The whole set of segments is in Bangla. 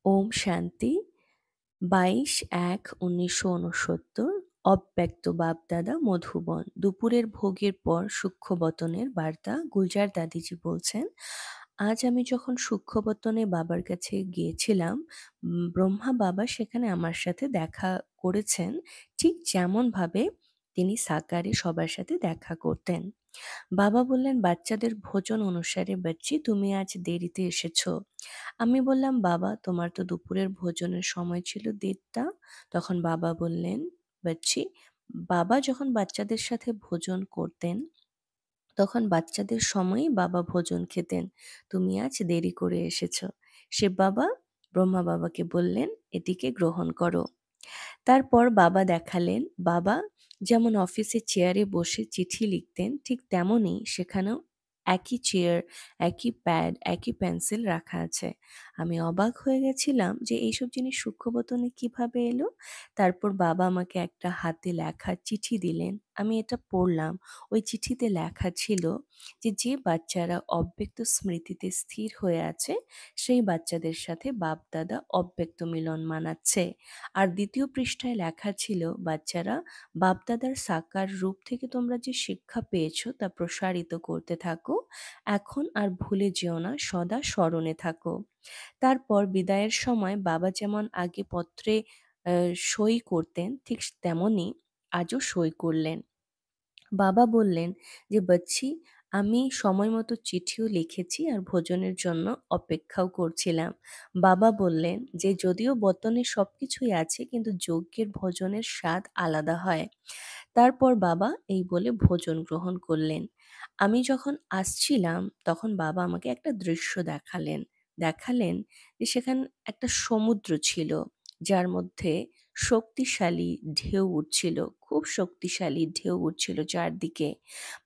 ওম শান্তি। 22-1-1969। অব্যক্ত বাপ-দাদা, মধুবন। দুপুরের ভোগের পর সূক্ষ্মবতনের বার্তা। গুলজার দাদিজি বলছেন, আজ আমি যখন সূক্ষ্মবতনে বাবার কাছে গিয়েছিলাম, ব্রহ্মা বাবা সেখানে আমার সাথে দেখা করেছেন, ঠিক যেমনভাবে তিনি সাকারে সবার সাথে দেখা করতেন। বাবা বললেন, বাচ্চাদের ভোজন অনুসারে বাচ্চি তুমি আজ দেরিতে এসেছো। আমি বললাম, বাবা তোমার তো দুপুরের ভোজনের সময় ছিল 1:30টা। তখন বাবা বললেন, বাচ্চি, বাবা যখন বাচ্চাদের সাথে ভোজন করতেন তখন বাচ্চাদের সময়ই বাবা ভোজন খেতেন। তুমি আজ দেরি করে এসেছো। শিব বাবা ব্রহ্মা বাবাকে বললেন, এটিকে গ্রহণ করো। তারপর বাবা দেখালেন, বাবা যেমন অফিসে চেয়ারে বসে চিঠি লিখতেন ঠিক তেমনই সেখানেও একই চেয়ার, একই প্যাড, একই পেন্সিল রাখা আছে। আমি অবাক হয়ে গেছিলাম যে এইসব জিনিস সূক্ষ্মবতনে কিভাবে এলো। তারপর বাবা আমাকে একটা হাতে লেখা চিঠি দিলেন। আমি এটা পড়লাম। ওই চিঠিতে লেখা ছিল যে যে বাচ্চারা অব্যক্ত স্মৃতিতে স্থির হয়ে আছে সেই বাচ্চাদের সাথে বাপ দাদা অব্যক্ত মিলন মানাচ্ছে। আর দ্বিতীয় পৃষ্ঠায় লেখা ছিল, বাচ্চারা, বাপদাদার সাকার রূপ থেকে তোমরা যে শিক্ষা পেয়েছো তা প্রসারিত করতে থাকো। এখন আর ভুলে যেও না, সদা স্মরণে থাকো। তারপর বিদায়ের সময় বাবা যেমন আগে পত্রে সই করতেন ঠিক তেমনই আজও সই করলেন। বাবা বললেন যে, বাচ্চি, আমি সময় মতো চিঠিও লিখেছি আর ভোজনের জন্য অপেক্ষাও করছিলাম। বাবা বললেন যে যদিও বতনে সবকিছুই আছে কিন্তু যজ্ঞের ভোজনের স্বাদ আলাদা হয়। তারপর বাবা এই বলে ভোজন গ্রহণ করলেন। আমি যখন আসছিলাম তখন বাবা আমাকে একটা দৃশ্য দেখালেন। দেখালেন যে সেখানে একটা সমুদ্র ছিল যার মধ্যে শক্তিশালী ঢেউ উঠছিল, খুব শক্তিশালী ঢেউ উঠছিল চারদিকে।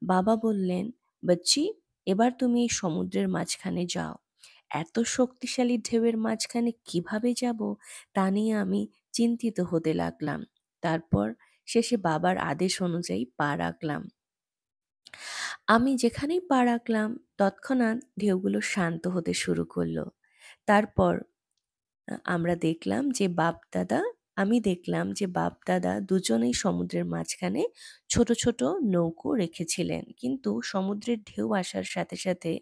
বাবা বললেন, বাচ্চি, এবার তুমি এই সমুদ্রের মাঝখানে যাও। এত শক্তিশালী ঢেউয়ের মাঝখানে কিভাবে যাব তা নিয়ে আমি চিন্তিত হতে লাগলাম। তারপর শেষে বাবার আদেশ অনুযায়ী পা রাখলাম। আমি যেখানেই পা রাখলাম তৎক্ষণাৎ ঢেউগুলো শান্ত হতে শুরু করলো। তারপর আমরা দেখলাম যে বাপ-দাদা আমি দেখলাম যে বাপ-দাদা দুজনেই সমুদ্রের মাঝখানে ছোট, ছোট নৌকো রেখেছিলেন। কিন্তু সমুদ্রের ঢেউ আসার সাথে, সাথে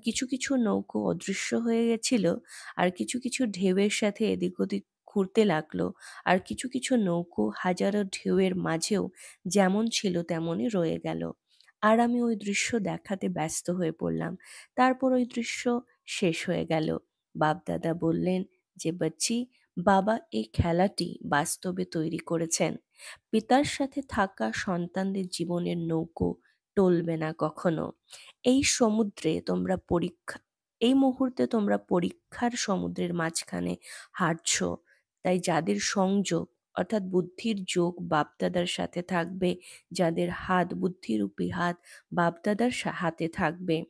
কিছু, কিছু নৌকো অদৃশ্য হয়ে গেছিল। আর কিছু, কিছু ঢেউয়ের সাথে এদিক ওদিক ঘুরতে লাগলো। আর কিছু, কিছু নৌকো হাজারো ঢেউয়ের মাঝেও যেমন ছিল তেমনই রয়ে গেল। আর আমি ওই দৃশ্য দেখাতে ব্যস্ত হয়ে পড়লাম। তারপর ওই দৃশ্য শেষ হয়ে গেল। বাপ-দাদা বললেন যে, বাচ্চি, বাবা এই খেলাটি বাস্তবে তৈরি করেছেন। পিতার সাথে থাকা সন্তানদের জীবনের নৌকো টলবে না কখনো। এই সমুদ্রে তোমরা পরীক্ষা এই মুহূর্তে তোমরা পরীক্ষার সমুদ্রের মাঝখানে হাঁটছো। তাই যাদের সংযোগ অর্থাৎ বুদ্ধির যোগ বাপদাদার সাথে থাকবে, যাদের হাত বুদ্ধিরূপী হাত বাপদাদার হাতে থাকবে,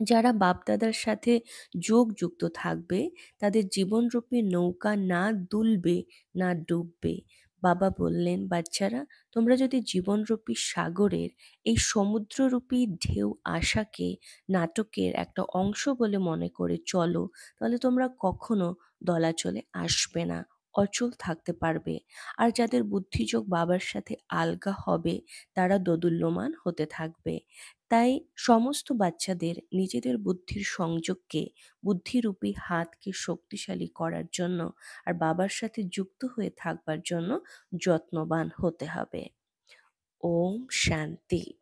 যারা বাপ-দাদার সাথে যোগযুক্ত থাকবে, তাদের জীবনরূপী নৌকা না দুলবে, না ডুববে। বাবা বললেন, বাচ্চারা, তোমরা যদি জীবনরূপী সাগরের এই সমুদ্ররূপী ঢেউ আশাকে নাটকের একটা অংশ বলে মনে করে চলো, তাহলে তোমরা কখনো দলাচলে আসবে না, অচল থাকতে পারবে। আর যাদের বুদ্ধিযোগ বাবার সাথে আলগা হবে, তারা দোদুল্যমান হতে থাকবে। তাই সমস্ত বাচ্চাদের নিজেদের বুদ্ধির সংযোগকে, বুদ্ধিরূপী হাতকে শক্তিশালী করার জন্য আর বাবার সাথে যুক্ত হয়ে থাকবার জন্য যত্নবান হতে হবে। ওম শান্তি।